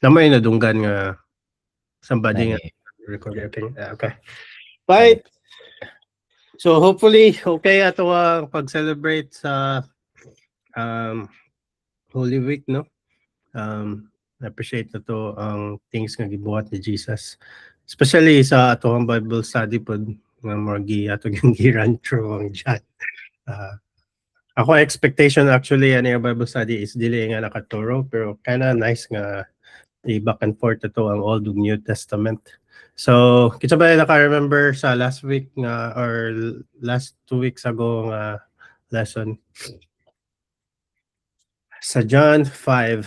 Namay nadunggan nga somebody nga Gani. record everything. Okay. Right. So hopefully okay ato ang pag-celebrate sa um Holy Week, no? Appreciate na to ang things nga gibuhat ni Jesus. Especially sa ato ang Bible study pod nga mga ato giran through ang John. Ako expectation actually ani ang Bible study is dili nga nakaturo pero kinda nice nga the back and forth to ang Old ug New Testament. So, kita ba naka-remember sa last week nga or last 2 weeks ago nga lesson sa John 5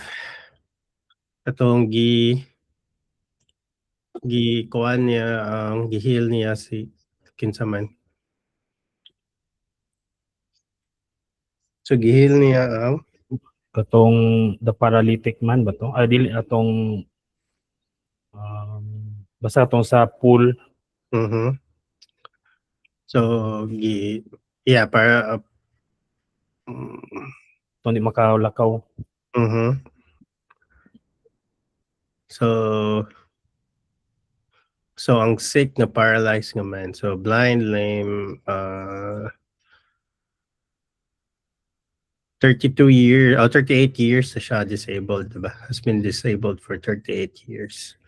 atong kuan niya ang gihil niya si kinsa man. So gihil niya ang Katong the paralytic man ba to? Dili atong basta atong sa pool. mhm. So yeah para Itong di makalakaw. mhm. So ang sick na paralyzed nga man. So blind, lame, 38 years na siya disabled, diba? Has been disabled for 38 years.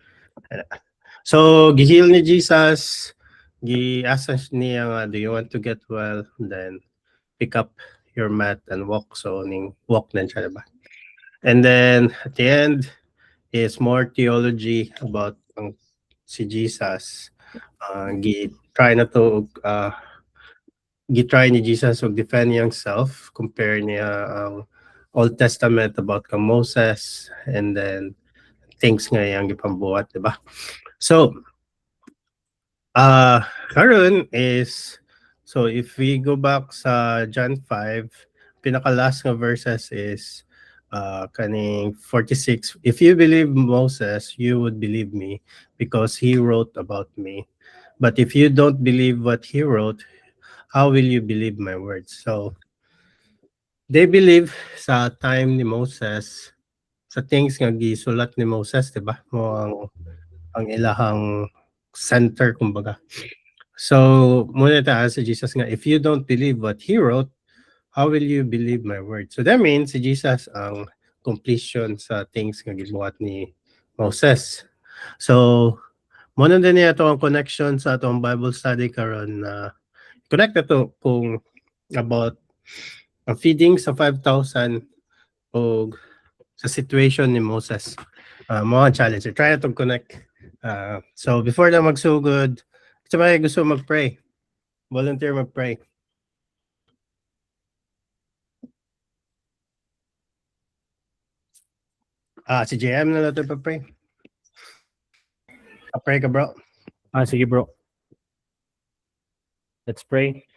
So gihil ni Jesus, gi-asa niya nga, do you want to get well? Then pick up your mat and walk. So ning walk na siya, diba? And then at the end is more theology about si Jesus. Gi-try na to gitry ni Jesus og defend himself, compare niya ang Old Testament about kang Moses and then things nga yang gipambuhat, diba? So karon is so if we go back sa John 5, pinaka last nga verses is kaning 46. If you believe Moses, you would believe me because he wrote about me. But if you don't believe what he wrote, how will you believe my words? So they believe sa time ni Moses, sa things nga gisulat ni Moses, diba? Mo ang ilahang center, kumbaga. So muna ta sa Jesus nga, if you don't believe what he wrote, how will you believe my word? So that means si Jesus ang completion sa things nga gibuhat ni Moses. So muna din niya ito ang connection sa atong Bible study karon na connect to kung about ang feeding sa 5,000 o sa situation ni Moses. Mga challenge. Try na to connect. So before na magsugod, sa mga gusto mag-pray, volunteer mag-pray. Si JM na natin pa-pray. Pa-pray ka, bro. Sige bro. Let's pray.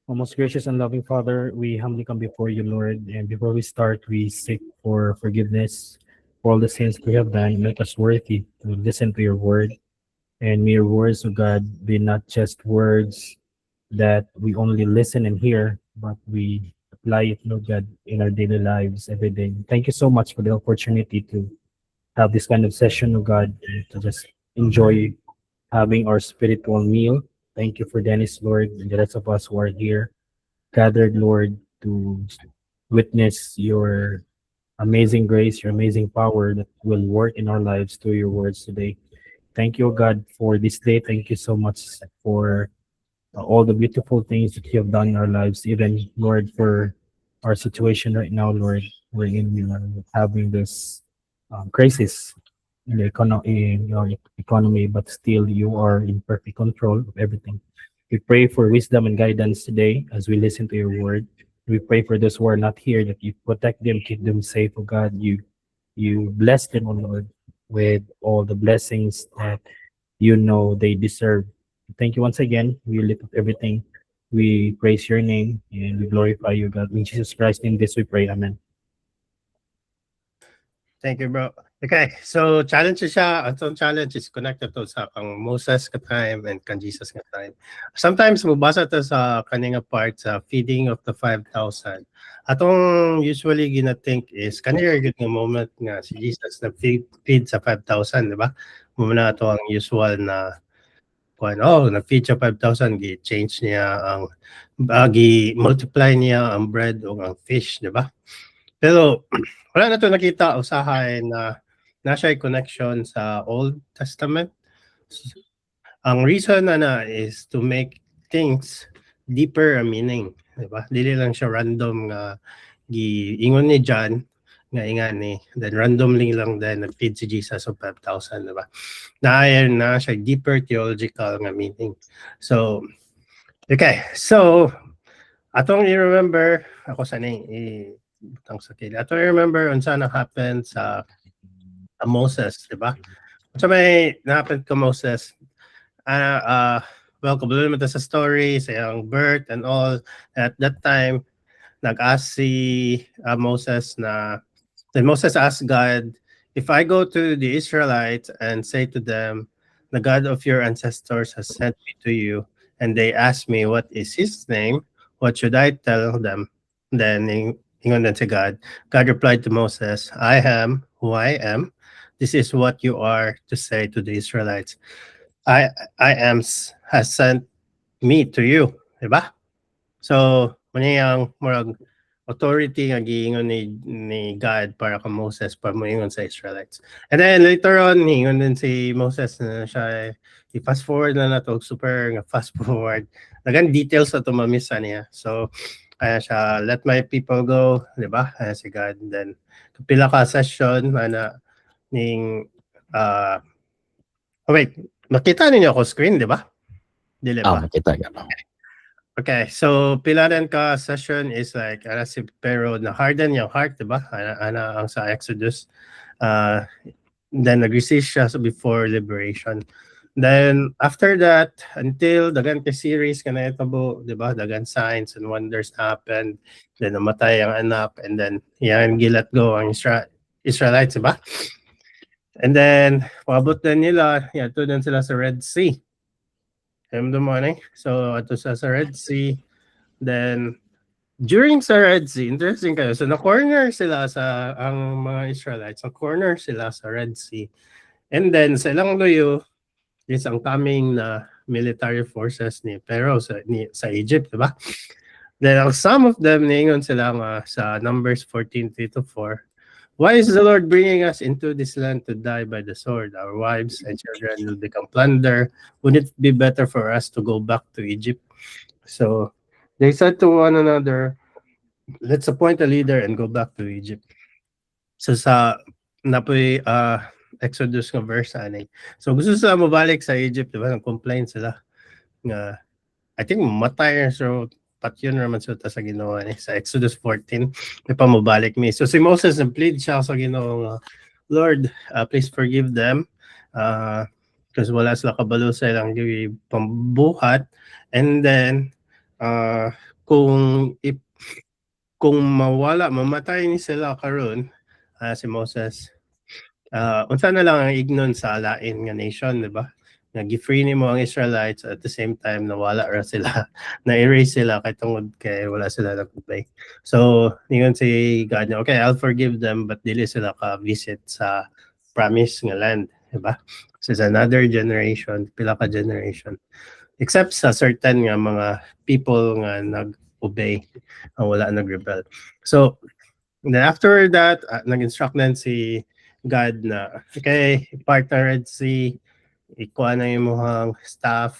O most gracious and loving Father, we humbly come before you, Lord. And before we start, we seek for forgiveness for all the sins we have done. Make us worthy to listen to your word. And may your words, O God, be not just words that we only listen and hear, but we apply it, Lord God, in our daily lives every day. Thank you so much for the opportunity to have this kind of session, O God, and to just enjoy having our spiritual meal. Thank you for Dennis, Lord, and the rest of us who are here, gathered, Lord, to witness your amazing grace, your amazing power that will work in our lives through your words today. Thank you, God, for this day. Thank you so much for all the beautiful things that you have done in our lives, even, Lord, for our situation right now, Lord. We're having this crisis in the economy, but still you are in perfect control of everything. We pray for wisdom and guidance today as we listen to your word. We pray for those who are not here that you protect them, keep them safe, oh God. You bless them, oh Lord, with all the blessings that you know they deserve. Thank you once again. We lift up everything. We praise your name and we glorify you, God. In Jesus Christ, in this we pray. Amen. Thank you, bro. Okay, so challenge siya. Atong challenge is connected to sa kang Moses ka time and kang Jesus ka time. Sometimes mubasa to sa kaninga part sa feeding of the 5,000. Atong usually gina-think is kanira gyud nga moment nga si Jesus nag-feed sa 5,000, di ba? Muna to ang usual na nag-feed siya 5,000, gi-change niya ang gi-multiply niya ang bread o ang fish, di ba? Pero wala na to nakita usahay na siya connection sa Old Testament. Ang reason na is to make things deeper a meaning, di ba? Dili lang siya random nga giingon ni John nga ingan ni then randomly lang then nag-feed si Jesus of 5,000, di ba? Naayon na siya deeper theological nga meaning. So, okay. So, atong i-remember ako sa butang sa kili. Atong i-remember unsa na happen sa Moses, di ba? So may na-happen ka Moses. Well, kabalo naman sa story, sa iyang birth and all. At that time, nag-ask si Moses then Moses asked God, if I go to the Israelites and say to them, the God of your ancestors has sent me to you, and they ask me, what is his name? What should I tell them? Then, ingon din si God. God replied to Moses, I am who I am. This is what you are to say to the Israelites. I has sent me to you, diba? So, muna yung murag authority nga giingon ni God para ka Moses para moingon sa Israelites. And then later on, ingon din si Moses na siya i-fast forward na to super nga fast forward. Nagan details na tumamisa niya. So, kaya siya, let my people go, diba? Kaya si God. And then, pila ka session, ning wait, makita ninyo ako screen, di ba? Dili ba? Makita ka. Okay, so pila rin ka session is like si pero na harden yung heart, di ba? Ana ang sa Exodus. Then nag-resist siya before liberation. Then after that, until dagan ka series ka na itabo, di ba? Dagan signs and wonders happened. Then namatay ang anak and then yan gilat go ang Israelites, di ba? And then, paabot na nila, ito din sila sa Red Sea. So, ito sa Red Sea. Then, during sa Red Sea, interesting kayo. So, na-corner sila sa, ang mga Israelites, na-corner sila sa Red Sea. And then, sa ilang luyo, is ang coming na military forces ni Pharaoh sa Egypt, diba? Then, some of them, ningon sila nga sa Numbers 14:3-4, why is the Lord bringing us into this land to die by the sword? Our wives and children will become plunder. Wouldn't it be better for us to go back to Egypt? So they said to one another, let's appoint a leader and go back to Egypt. So sa napoy Exodus nga verse ani. So gusto sila mabalik sa Egypt, diba? Nag-complain sila nga I think matay so pat yun naman sa ginawa ni sa Exodus 14 may pamabalik mi. So si Moses nag-plead siya sa Ginoo, Lord, please forgive them because wala sila kabalo sa ilang pambuhat. And then kung mamatay ni sila karon si Moses unsa na lang ang ignon sa lain nga nation, di ba? Nag-free ni mo ang Israelites at the same time nawala ra sila na-erase sila kay tungod kay wala sila nagpay. So ningon si God na okay, I'll forgive them but dili sila ka visit sa promised nga land, di ba? So it's another generation, pila ka generation, except sa certain nga mga people nga nag-obey ang wala nag-rebel. So then after that nag-instruct din si God na okay, part na Red Sea, ikuha na yung muhang staff,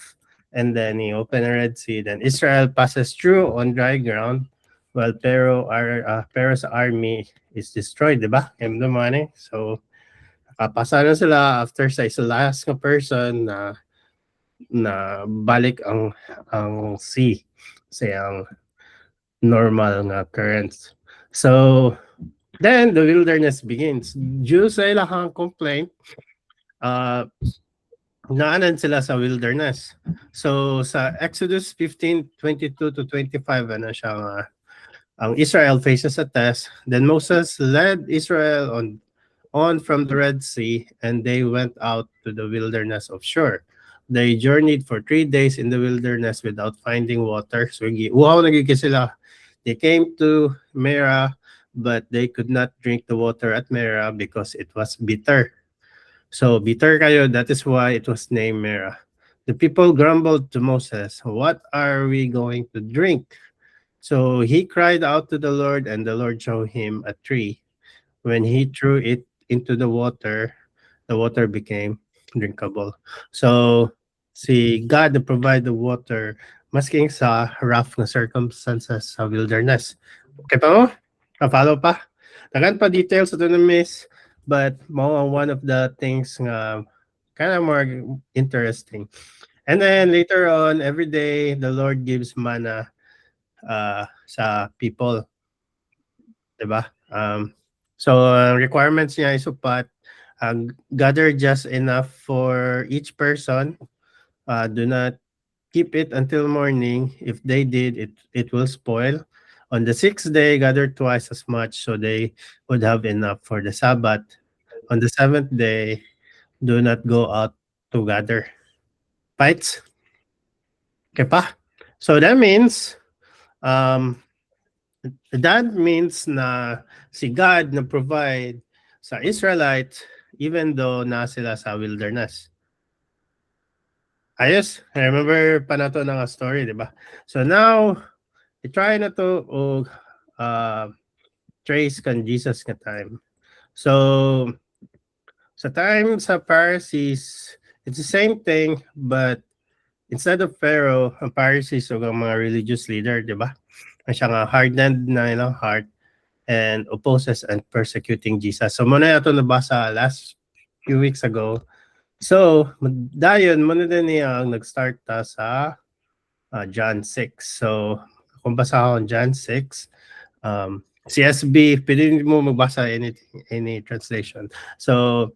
and then i-open the Red Sea. Then Israel passes through on dry ground while Pharaoh's army is destroyed, di ba? So, nakapasa na sila after sa last nga person na balik ang sea sa ang normal nga currents. So, then the wilderness begins. Due sa ilang complaint, naanan sila sa wilderness. So sa Exodus 15:22-25 siya ang Israel faces a test. Then Moses led Israel on on from the Red Sea, and they went out to the wilderness of Shur. They journeyed for 3 days in the wilderness without finding water. So, uhaw na gid sila. They came to Mera, but they could not drink the water at Mera because it was bitter. So, bitter kayo, that is why it was named Mera. The people grumbled to Moses, "What are we going to drink?" So he cried out to the Lord, and the Lord showed him a tree. When he threw it into the water became drinkable. So, si God na provide the water masking sa rough na circumstances sa wilderness. Okay pa mo? Follow pa? Tagan pa details ito na miss, but mo ang one of the things nga kind of more interesting. And then later on, every day, the Lord gives manna sa people. Diba? So, requirements niya is upat, gather just enough for each person. Do not keep it until morning. If they did, it will spoil. On the sixth day, gather twice as much so they would have enough for the Sabbath. On the seventh day, do not go out to gather. Fights? Okay pa? So that means, na si God na provide sa Israelites even though na sila sa wilderness. Ayos, I remember pa na to ng story, di ba? So now, i-try na to o trace kan Jesus nga time. So, sa time sa Pharisees, it's the same thing, but instead of Pharaoh, ang Pharisees o ang mga religious leader, di ba? Ang siya nga hardened na ilang heart and opposes and persecuting Jesus. So, muna ito nabasa last few weeks ago. So, dayon, muna din niya ang nag-start ta sa John 6. So, kung basa ako John 6, CSB, pwede mo magbasa any translation. So,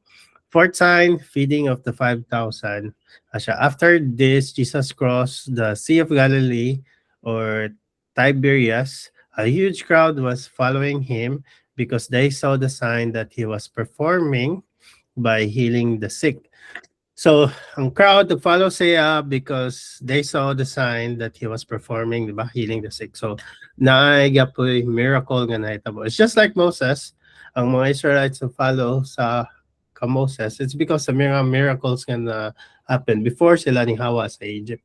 fourth sign, feeding of the 5,000. After this, Jesus crossed the Sea of Galilee or Tiberias. A huge crowd was following him because they saw the sign that he was performing by healing the sick. So, ang crowd nag-follow siya because they saw the sign that he was performing, di ba? Healing the sick. So, naaiga po yung miracle nga nahitabo. It's just like Moses, ang mga Israelites na follow sa Moses, it's because of mga miracles nga na happen before sila ni Hawa sa Egypt.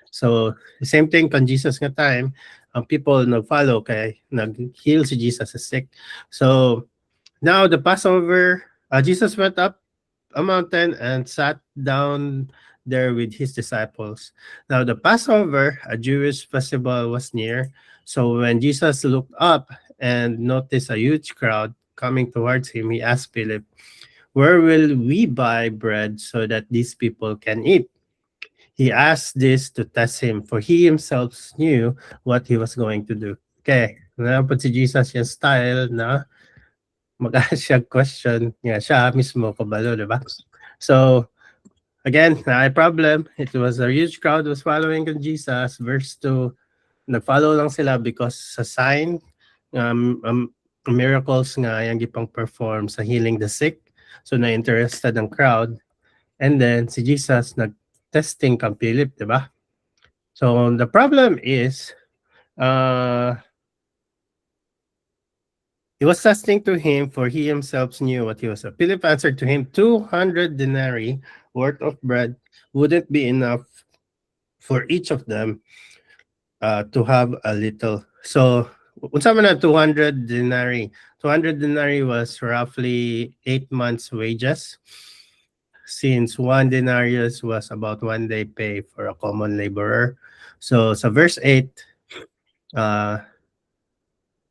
So, the same thing kan Jesus nga time, ang people nag-follow kay nag-heal si Jesus sa sick. So, now the Passover, Jesus went up a mountain and sat down there with his disciples. Now the Passover, a Jewish festival, was near. So when Jesus looked up and noticed a huge crowd coming towards him, he asked Philip, "Where will we buy bread so that these people can eat?" He asked this to test him, for he himself knew what he was going to do. Okay, napod si Jesus yung style na mag-ask siya question nga siya mismo kabalo, di ba? So, again, na problem. It was a huge crowd was following Jesus. Verse 2, nag-follow lang sila because sa sign, miracles nga yung gipang perform sa healing the sick. So, na-interested ang crowd. And then, si Jesus nag-testing kang Philip, di ba? So, the problem is, he was testing to him, for he himself knew what he was. Philip answered to him, 200 denarii worth of bread wouldn't be enough for each of them to have a little. So, unsa man na 200 denarii? 200 denarii was roughly 8 months' wages, since 1 denarius was about 1 day pay for a common laborer. So, sa verse 8,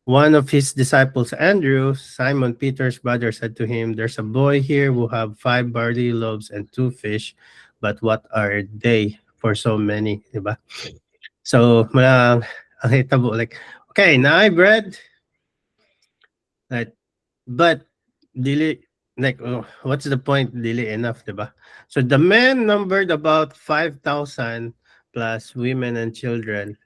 one of his disciples, Andrew, Simon Peter's brother, said to him, "There's a boy here who have 5 barley loaves and 2 fish, but what are they for so many?" Diba? So, ang hitabo, like, okay, na bread, like, but dili, like, what's the point? Dili enough, diba? So the men numbered about 5,000 plus women and children.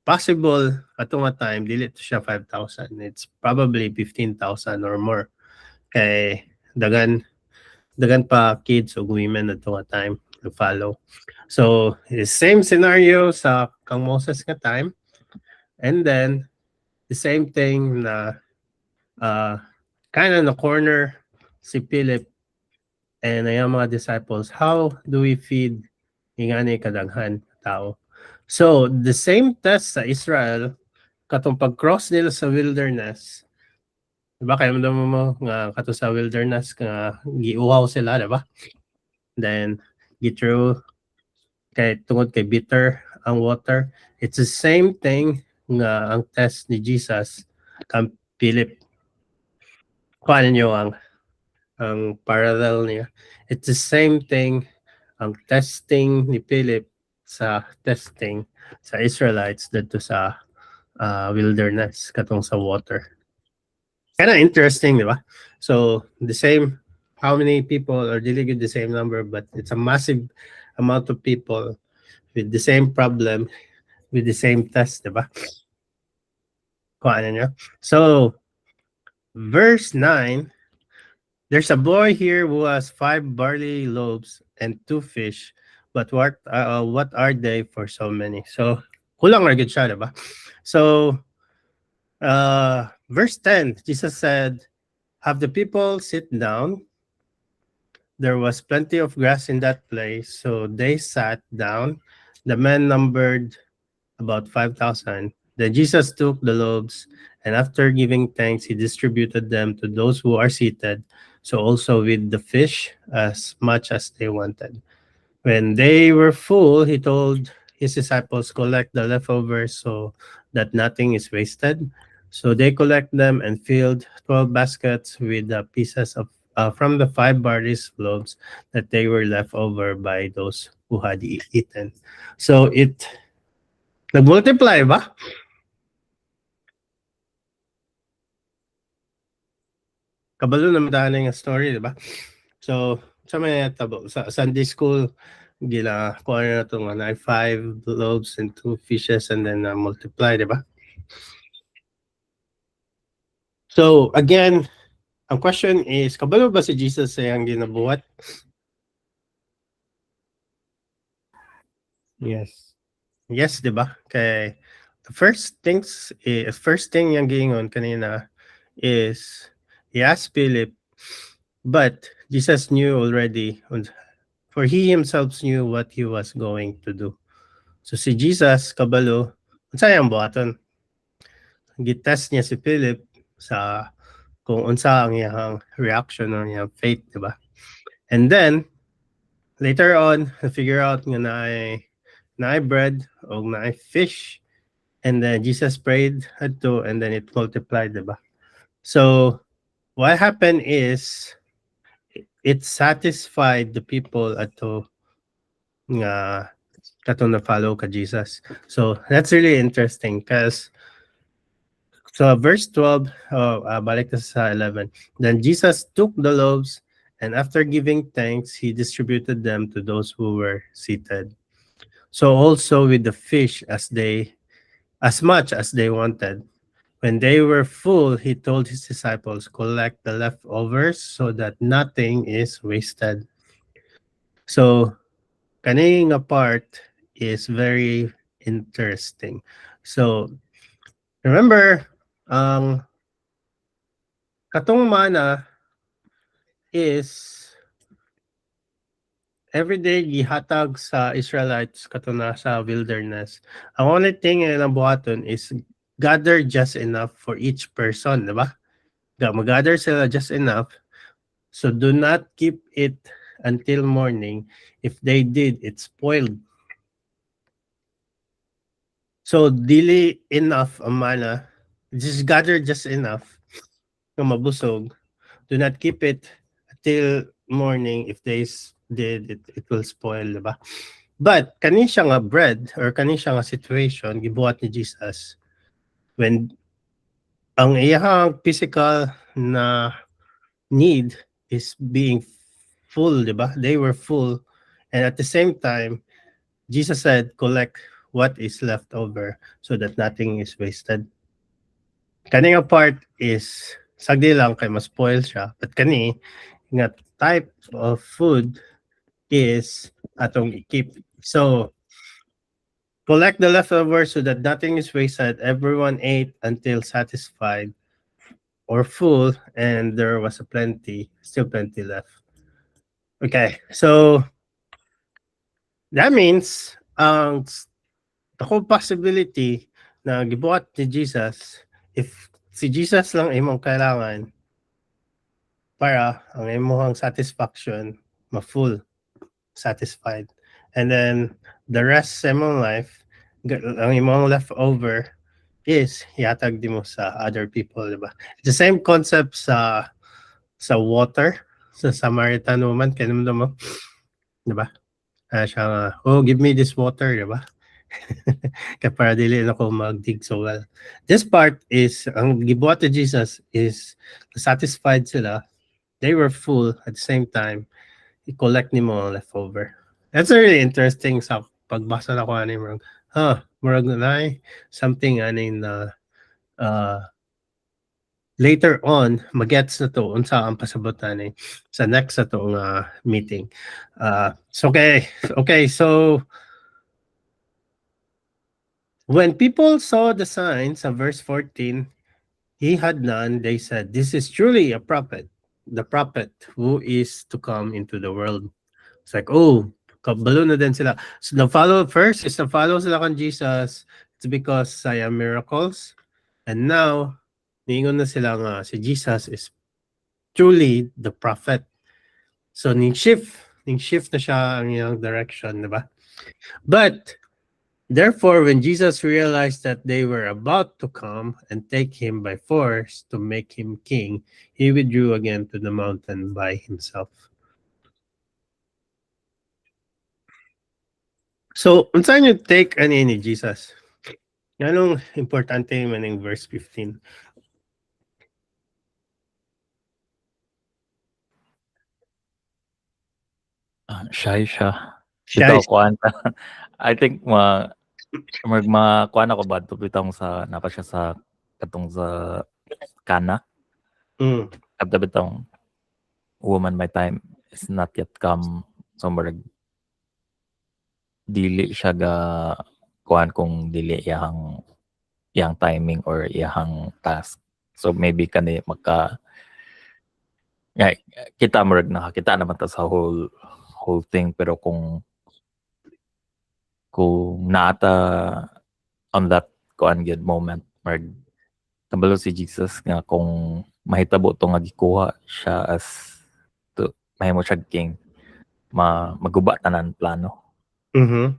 Possible atong time dili to siya 5,000, it's probably 15,000 or more. Okay, dagan pa kids o women at nga time to follow. So, same scenario sa kang Moses nga time. And then, the same thing na kind of na corner si Philip and ayang mga disciples. How do we feed ingani kadaghan tao? So, the same test sa Israel, katong pag-cross nila sa wilderness, diba? Kaya mo nga kato sa wilderness nga giuhaw sila, diba? Then, get through kay tungod kay bitter ang water. It's the same thing nga ang test ni Jesus kang Philip. Kuha niyo ang parallel niya. It's the same thing ang testing ni Philip sa testing sa Israelites dito sa wilderness katong sa water. Kind of interesting, di ba? So, the same, how many people are dealing with the same number, but it's a massive amount of people with the same problem, with the same test, di ba? Kuha niyo. So, verse 9, there's a boy here who has 5 barley loaves and 2 fish, but what are they for so many? So, kulang ra gid siya, diba? So, verse 10, Jesus said, have the people sit down. There was plenty of grass in that place, so they sat down. The men numbered about 5,000. Then Jesus took the loaves, and after giving thanks, he distributed them to those who are seated, so also with the fish, as much as they wanted. When they were full, he told his disciples, collect the leftovers so that nothing is wasted. So they collect them and filled 12 baskets with the pieces of from the 5 barley loaves that they were left over by those who had eaten. So it nag-multiply ba? Kabalo naman tayo nga story, di ba? So, sa may tabo, sa Sunday school, gila, kung ano na ito, 5 loaves and 2 fishes and then multiply, di ba? So, again, ang question is, kabalo ba si Jesus sa iyang ginabuhat? Yes. Yes, di ba? Kay the first thing yung giingon kanina is he asked Philip, but Jesus knew already, for he himself knew what he was going to do. So si Jesus, kabalo, unsa yung buhaton? Gitest niya si Philip sa kung unsa ang iyang reaction or iyang faith, di ba? And then, later on, figure out nga na bread o na fish, and then Jesus prayed adto and then it multiplied, diba? So what happened is it satisfied the people adto nga katong na follow ka Jesus. So that's really interesting because so verse 12, balik na sa 11. Then Jesus took the loaves and after giving thanks, he distributed them to those who were seated. So also with the fish as much as they wanted. When they were full, he told his disciples, collect the leftovers so that nothing is wasted. So, kaning part is very interesting. So, remember, katong mana is everyday gihatag sa Israelites katong sa wilderness. Ang only thing na buhaton is gather just enough for each person, di ba? Mag-gather sila just enough. So do not keep it until morning. If they did, it's spoiled. So dili enough ang mana. Just gather just enough na mabusog. Do not keep it until morning. If they did, it will spoil, di ba? But kanin siya nga bread or kanin siya nga situation gibuhat ni Jesus when ang iyang physical na need is being full, di ba? They were full. And at the same time, Jesus said, collect what is left over so that nothing is wasted. Kaning part is, sagdi lang kay mas spoil siya. But kani, nga type of food is atong keep. So collect the leftovers so that nothing is wasted. Everyone ate until satisfied or full, and there was still plenty left. Okay, so that means the whole possibility na gibuhat ni Jesus, if si Jesus lang imong kailangan para ang imong satisfaction ma-full, satisfied. And then the rest sa imong life, ang imong leftover is yatag di mo sa other people, di ba? It's the same concept sa water, sa Samaritan woman, kanino mo, di ba? Siya nga, oh, give me this water, di ba? Kaya para dili na ko mag-dig so well. This part is, ang gibuhat ni Jesus is, satisfied sila, they were full at the same time, i-collect ni mo ang leftover. That's really interesting sa pagbasa na ko ani murag, murag na something ani na later on magets na to unsa ang pasabot ani sa next sa tong meeting. So okay, so when people saw the signs of verse 14, he had none, they said, this is truly a prophet, the prophet who is to come into the world. It's like, oh, kabalo na din sila. So na-follow sila kan Jesus, it's because saya miracles. And now, niingon na sila nga, si Jesus is truly the prophet. So ning-shift na siya ang iyang direction, di ba? But, therefore, when Jesus realized that they were about to come and take him by force to make him king, he withdrew again to the mountain by himself. So, unsa yung take ani ni Jesus? Anong importante man ng verse 15? Siya. Siya Bitaw is, kuan ta. I think kuan ako ba to bitaw sa napa siya sa katong sa kana. mm, At the bitaw woman my time is not yet come, so murag dili siya ga kuan kung dili iyang timing or iyang task. So maybe kani kita murag nakakita naman ta sa whole thing, pero kung nata on that kuan good moment, murag kabalo si Jesus nga kung mahitabo to nga gikuha siya as to mahimo siya king, maguba tanan plano. mhm.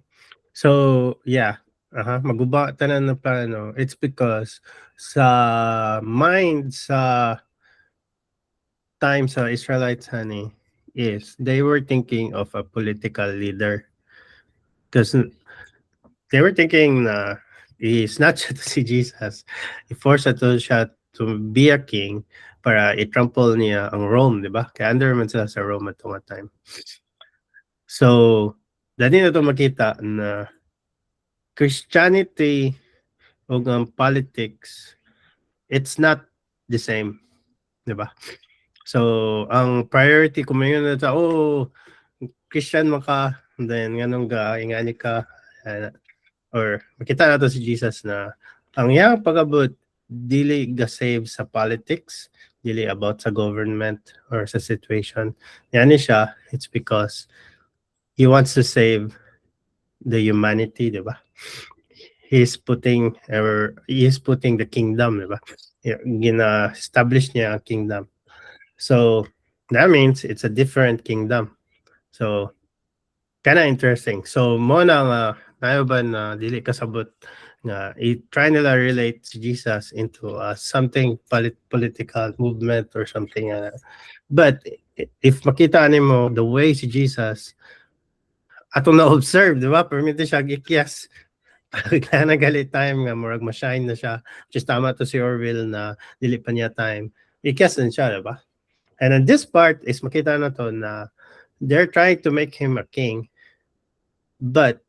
So, yeah. Maguba tanan ng plano. It's because sa mind sa time sa Israelites honey is they were thinking of a political leader. Because they were thinking na is not siya to si Jesus. I-force to siya to be a king para i-trample niya ang Rome, di ba? Kaya under man sila sa Rome at nga time. So, dali na ito makita na Christianity o ang politics, it's not the same, di ba? So, ang priority kung may na sa, Christian mo ka, then ganun ka, ingani ka, or makita nato si Jesus na ang iyang pag-abot dili ga-save sa politics, dili about sa government or sa situation. Yani siya, it's because he wants to save the humanity, di ba? He is putting the kingdom, di ba? Gina-establish niya ang kingdom. So, that means it's a different kingdom. So, kind of interesting. So, mo na tayo ba na dili kasabot nga i-try nila relate si Jesus into something political movement or something. But if makita mo the way si Jesus atong na-observe, di ba? Permit siya gikyas. Kaya nagalit time nga, murag ma-shine na siya. Just tama to si Orville na dili pa niya time. Ikyas din siya, di ba? And then this part is makita na to na they're trying to make him a king. But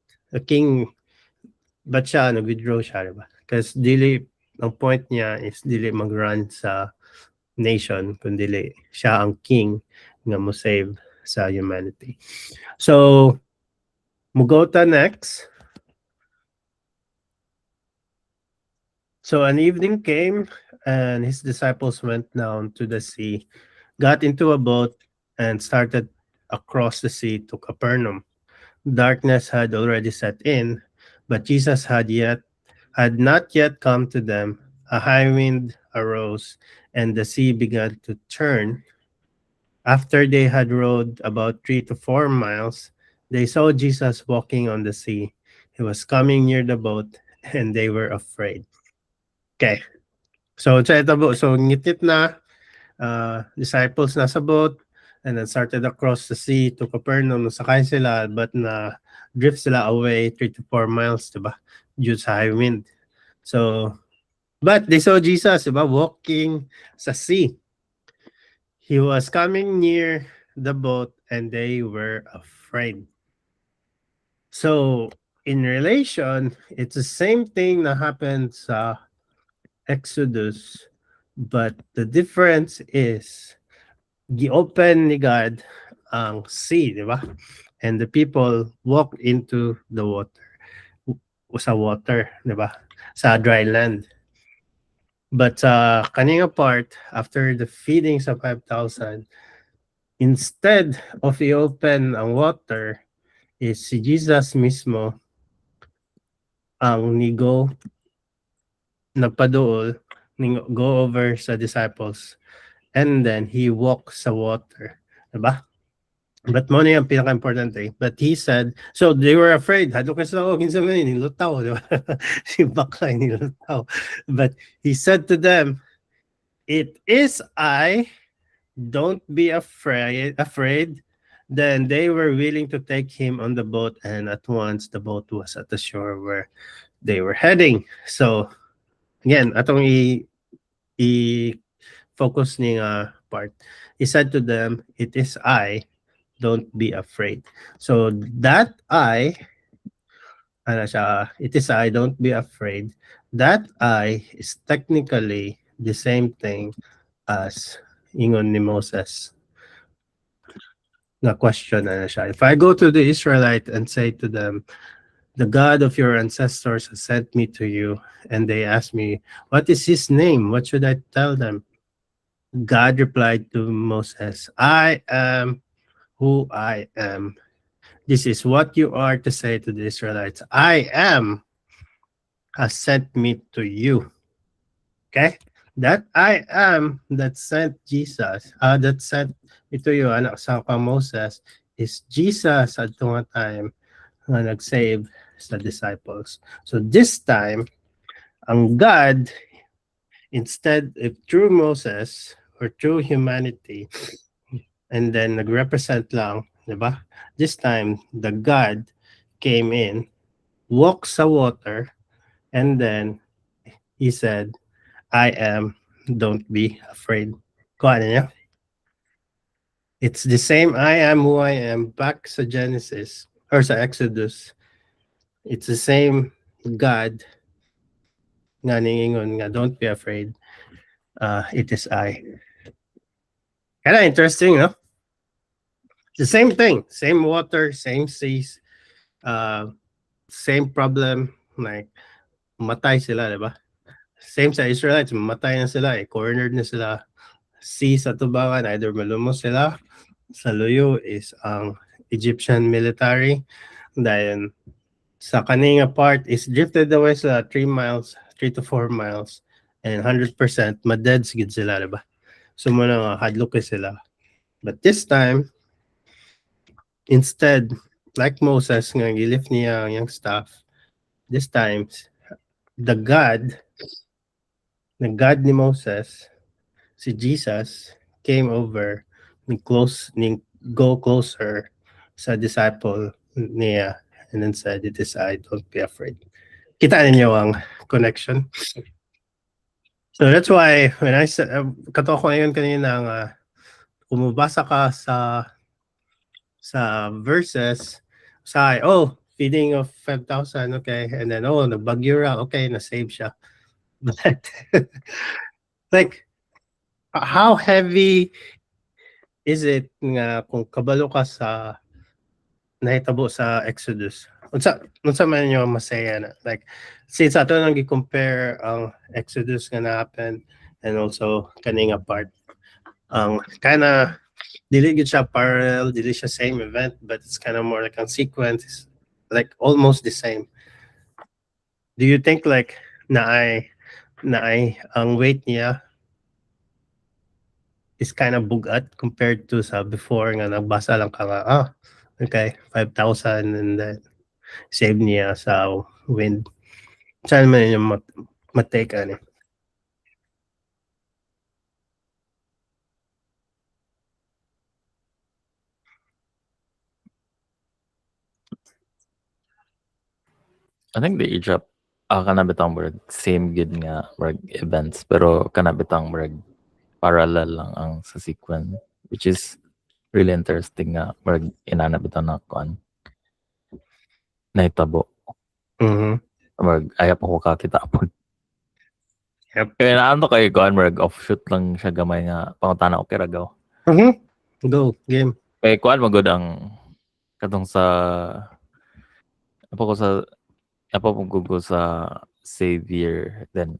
siya, nag-withdraw siya, diba? Because ang point niya is dili mag-run sa nation, kundi siya ang king nga mo save sa humanity. So mugota next. So an evening came, and his disciples went down to the sea, got into a boat, and started across the sea to Capernaum. Darkness had already set in, but Jesus had not yet come to them. A high wind arose, and the sea began to churn. After they had rowed about 3 to 4 miles, they saw Jesus walking on the sea. He was coming near the boat, and they were afraid. Okay. So, ngitit na, disciples nasa boat, and then started across the sea to Capernaum. Sakay sila, but na drift sila away 3 to 4 miles, diba? Due sa high wind. So, but they saw Jesus, diba? Walking sa sea. He was coming near the boat, and they were afraid. So, in relation, it's the same thing that happened sa Exodus, but the difference is gi-open ni God ang sea, di ba? And the people walked into the water, sa water, di ba? Sa dry land. But sa kaninga part, after the feeding sa 5,000, instead of i-open ang water, is si Jesus mismo ang nigo nagpaduol, go over sa disciples, and then he walks sa water. Diba? But mo na yung pinaka-importante. But he said, so they were afraid. Hadlo ka sila, kinsa man nilutaw. Diba? Si Bakla nilutaw. But he said to them, it is I, don't be afraid. Then they were willing to take him on the boat, and at once the boat was at the shore where they were heading. So, again, atong i-focus ni part. He said to them, it is I, don't be afraid. So that it is I, don't be afraid. That I is technically the same thing as ingon ni Moses. Na question siya. If I go to the Israelite and say to them, the God of your ancestors has sent me to you, and they ask me, what is his name? What should I tell them? God replied to Moses, I am who I am. This is what you are to say to the Israelites. I am has sent me to you. Okay? That I am that sent Jesus, that sent me to you, anak sa Moses, is Jesus at tunga time na nag-save sa disciples. So this time, ang God, instead of through Moses or through humanity, and then nag-represent lang, diba? This time, the God came in, walked sa water, and then he said, I am, don't be afraid. Kuha niya. It's the same I am who I am back sa Genesis or sa Exodus. It's the same God nga ningingon nga don't be afraid. It is I. Kinda interesting, no? The same thing, same water, same seas, same problem, like matay sila, diba? Same sa Israelites, matay na sila, cornered na sila. Sea sa tubangan, either malumos sila, sa luyo is ang Egyptian military, dahil sa kaninga part is drifted away sa 3 to 4 miles, and 100% madead sigid sila, diba? So muna nga, hadlok sila. But this time, instead, like Moses, nga gilift niya yung staff, this time, the God ni Moses, si Jesus, came over, go closer sa disciple niya, and then said, it is I, don't be afraid. Kita ninyo ang connection? So that's why, when I said, kato ko ngayon kanina nga, kumabasa ka sa verses, feeding of 5,000, okay, and then, nagbagyo ra, okay, na-save siya. But, like, how heavy is it nga kung kabalo ka sa nahitabo sa Exodus, unsa man yung masaya na, like since ato nang gi-compare ang Exodus nga na-happen and also kaning part, ang kinda dili gid siya parallel, dili siya same event, but it's kind of more like a sequence, like almost the same. Do you think like naay ang weight niya is kind of bugat compared to sa before nga nagbasa lang ka nga, okay, 5,000 and then save niya sa wind. Saan man yung matake ani? I think the Egypt kana bitang murag same gid nga murag events pero kana bitang murag parallel lang ang sa sequence, which is really interesting nga murag inana bitaw na kuan nahitabo Mhm. murag ayaw pa ko kakita apod. Yep. Kaya naanto kay kuan murag offshoot lang siya gamay nga pangutana okay ra gaw. Mhm. Go game. Kay kuan magud ang katong sa apa ko Google sa Xavier, then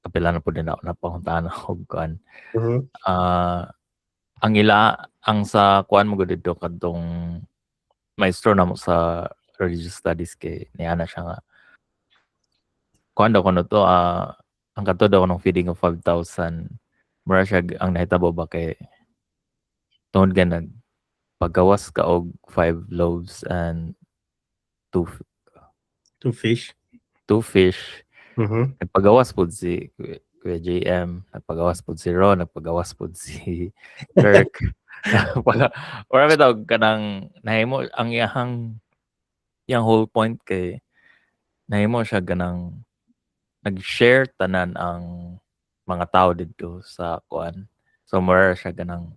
kapila na po din ako napangutana og kuan. Mhm. Ang sa kuan mo gud dito kadtong maestro na mo sa religious studies kay niana siya nga kuan daw kuno to ang kadto daw ng feeding of 5,000 mura siya ang nahitabo ba kay tungod nga paggawas ka og 5 loaves and 2 Two fish. fish. Mhm. Nagpagawas po si Kuya JM, nagpagawas po si Ron, nagpagawas po si Kirk. Marami tawag ka ng nahimo ang yang whole point kay nahimo siya ganang nag-share tanan ang mga tao dito sa kuan. So more siya ganang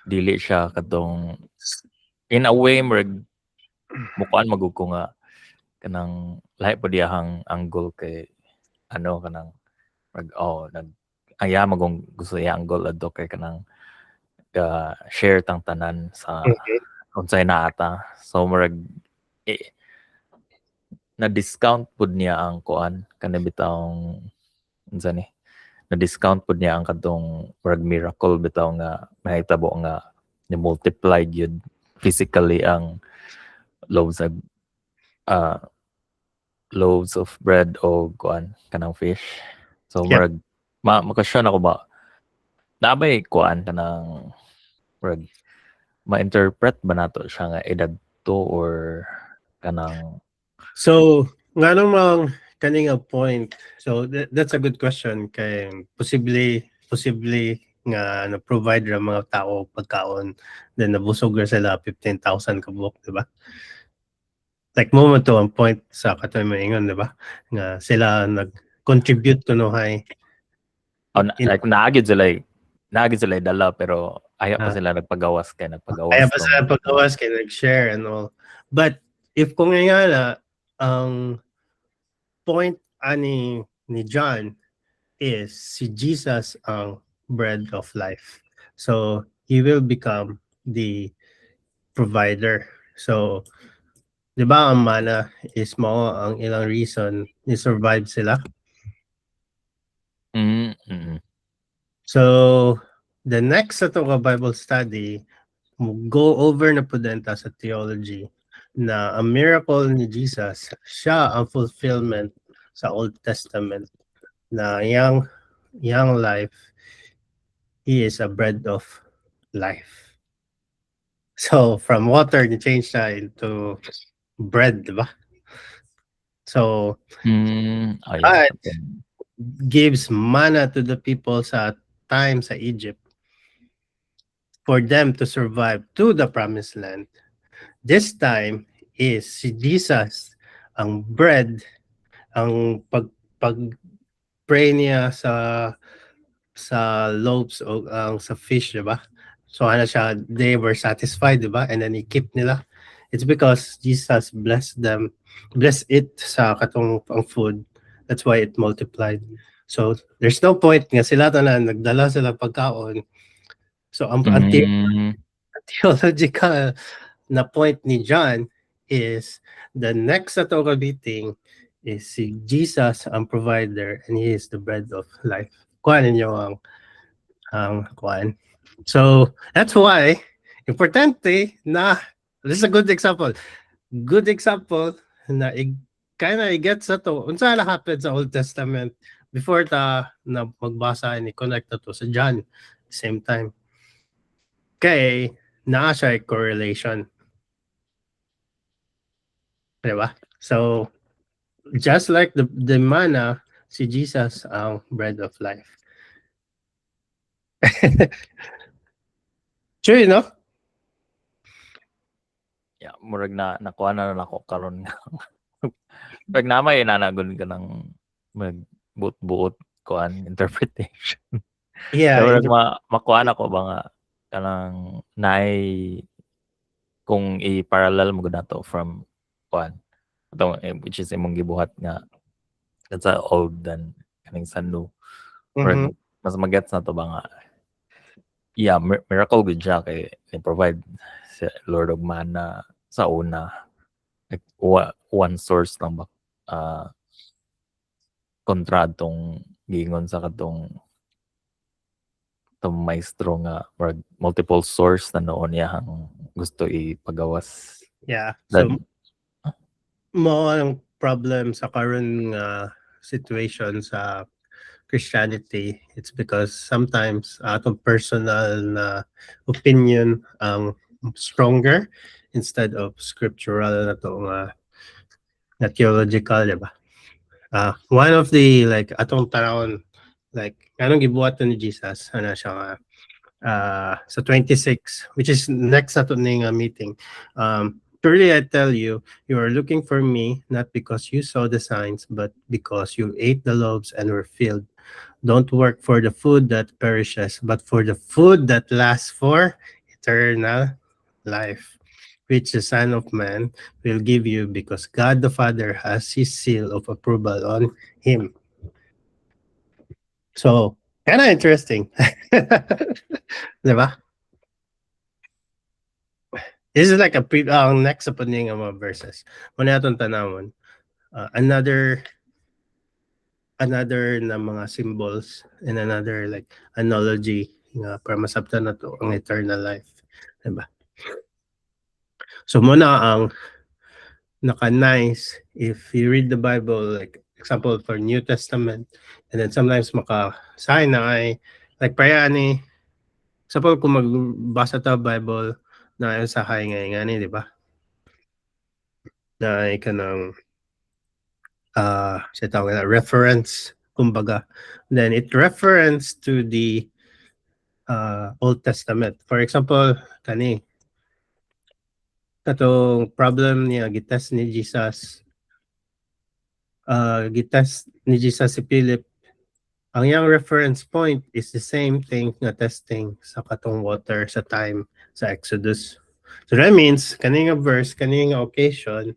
dili siya katong in a way mukuan magug ko nga kanang lahi po diyahang angle kay ano kanang aya magong gusto iya angle adto kay kanang share tang tanan sa unsay naata. So murag na discount pud niya ang kuan kanang bitawng unsa ni na discount pud niya ang kadtong murag miracle bitaw nga mahitabo nga ni multiply gyud physically ang loaves of loaves of bread o kuan kanang fish. So murag makasyon ako ba nabay kuan kanang murag ma-interpret ba nato siya nga edad to or kanang So, nga namang kaning point. So that's a good question kay posible nga na provide ra mga tao pagkaon then nabusog ra sila 15,000 kabuk, di ba? Like mo to ang point sa katoy maingon, di ba? Nga sila nag-contribute kuno hay like naagid sila dala pero ayaw pa sila nagpagawas Kaya pa sa paggawas kay nag-share and all. But if kung nga na ang point ani ni John is si Jesus ang bread of life. So he will become the provider. So 'di ba ang mana is mo ang ilang reason ni survive sila. So the next sa nga Bible study go over na pudenta sa theology na ang miracle ni Jesus siya ang fulfillment sa Old Testament na young life, he is a bread of life. So from water ni change siya into bread, di ba? So God gives manna to the people sa time sa Egypt for them to survive to the promised land. This time is si Jesus ang bread, ang pag pray niya sa loaves o sa fish, di ba? So ano siya, they were satisfied, di ba? And then he kept nila. It's because Jesus blessed it sa katong ang food. That's why it multiplied. So there's no point nga sila tanan nagdala sila pagkaon. So ang Mm, theological na point ni John is the next sa meeting is si Jesus ang provider and he is the bread of life. Kuha ninyo ang kuhan. So that's why importante na this is a good example. Good example na kinda i-get sa to unsa na happen sa Old Testament before ta na magbasa ni connect na to sa John same time. Kay naa siya correlation. Diba? So, just like the manna, si Jesus ang bread of life. True, no? yeah, murag na nakuha na nako karon nga. Pag namay nanagon ka ng magbuot-buot kuan interpretation. Yeah. Pero makuha na ko ba nga kanang naay kung i-parallel mo gud nato from kuan ato which is imong gibuhat nga that's a old than kaning sa new. Mhm. Mas magets na to ba nga yeah, miracle gud siya kay provide sa Lord of Mana sa una like, one source lang ba kontra tong gingon sa katong tong maestro nga or multiple source na noon niya ang gusto ipagawas. Yeah. That, So, mo ang problem sa current situation sa Christianity, it's because sometimes atong personal na opinion ang stronger instead of scriptural na to na theological, diba? One of the like atong tarawon like anong gibuhat ni Jesus ana siya nga sa 26 which is next ato ning meeting. Truly I tell you, you are looking for me not because you saw the signs, but because you ate the loaves and were filled. Don't work for the food that perishes, but for the food that lasts for eternal life, which the Son of Man will give you because God the Father has his seal of approval on him. So, kind of interesting. Diba? This is like a next opening ng mga verses. Muna itong tanawon. Another na mga symbols and another like analogy nga para masabtan na to ang eternal life. Diba? So muna ang naka-nice if you read the Bible, like example for New Testament, and then sometimes maka-sign na ay like para ani example kung magbasa ta Bible na ay sa nga ni, di ba? Na ay kanang siya tawag na reference kumbaga. Then it reference to the Old Testament. For example, kani katong problem niya gitas ni Jesus si Philip. Ang yang reference point is the same thing na testing sa katong water sa time sa Exodus. So that means kaning verse, kaning occasion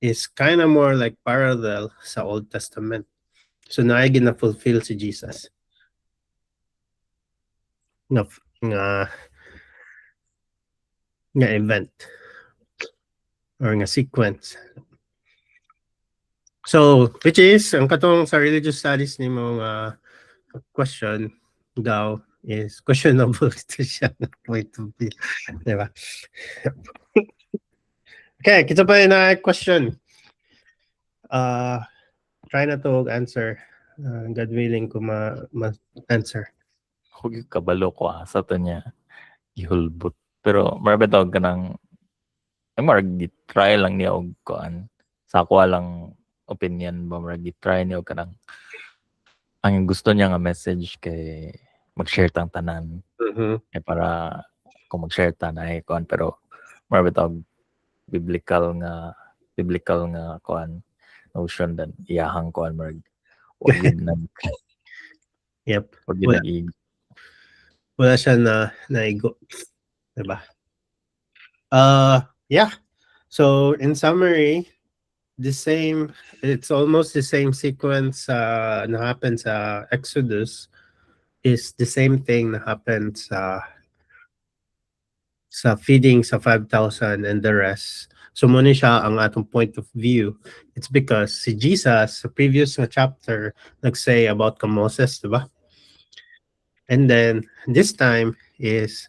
is kind of more like parallel sa Old Testament. So naay gina-fulfill si Jesus. Nga event or nga sequence. So, which is, ang katong sa religious studies ni mong question daw is questionable to siya na point of view. Diba? Okay, kita pa na question. Try na to answer. God willing ko ma-answer. huwag kabalo ko sa to niya gihulbot. Pero marami tawag ka ng marag try lang niya og kuan. Sa ako lang opinion ba marag try niya og kanang ang gusto niya nga message kay mag-share tang tanan. Eh para kung mag-share ta na kuan pero marami tawag biblical nga kuan notion dan iyahang kuan marag wag yun Yep. wag yun Wala siya na naigo. Diba? Yeah. So in summary, it's almost the same sequence na happened sa Exodus is the same thing na happened sa sa feeding sa 5,000 and the rest. So muna siya ang atong point of view. It's because si Jesus sa previous nga chapter nag-say about ka Moses, diba? And then this time is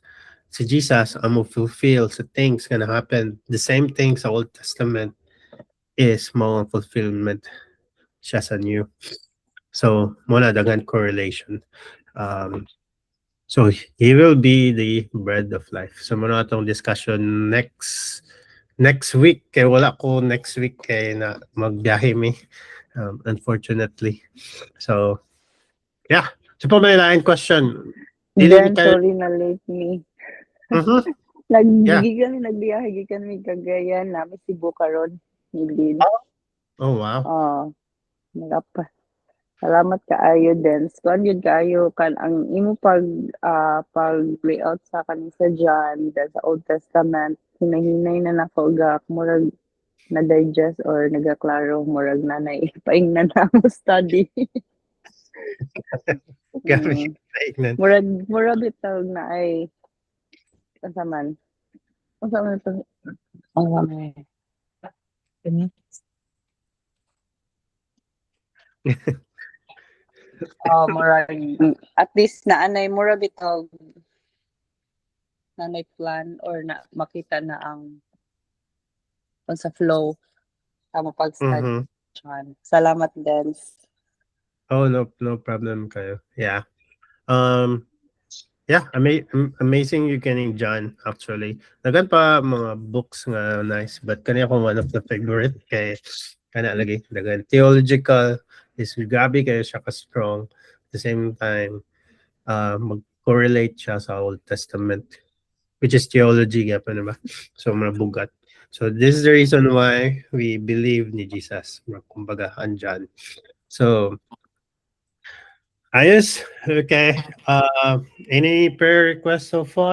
si Jesus ang fulfill sa things gonna happen. The same thing sa Old Testament is mga fulfillment siya sa New. So muna dagan correlation. So he will be the bread of life. So muna itong discussion next week. Kaya wala ko next week kaya na magbiyahe mi. Unfortunately. So yeah. So pa may lain question. Then, sorry na late me. Mhm. Yeah. Nagbiyahe gikan mi Cagayan, namin si Bukaron. Nilin. Oh wow. Nagapa. Salamat kaayo din. Kuan yun kaayo kan ang imo pag layout sa kaning sa John sa Old Testament hinahinay na nakaugak murag na digest or nagaklaro murag nanay paing na mo study. Gabi. Murag bitaw na ay unsa man ito. At least naanay mura bitaw nanay plan or na makita na ang sa flow sa pag-study. Salamat din. Oh no problem kayo. Yeah. Yeah, amazing you getting John actually. Dagan pa mga books nga nice but kani ako one of the favorite kay kana lagi dagan theological is grabe kayo siya ka strong at the same time mag-correlate siya sa Old Testament which is theology pa na ba? So mga bugat. So this is the reason why we believe ni Jesus. Kumbaga andyan. So ayos. Okay. Any prayer requests so far?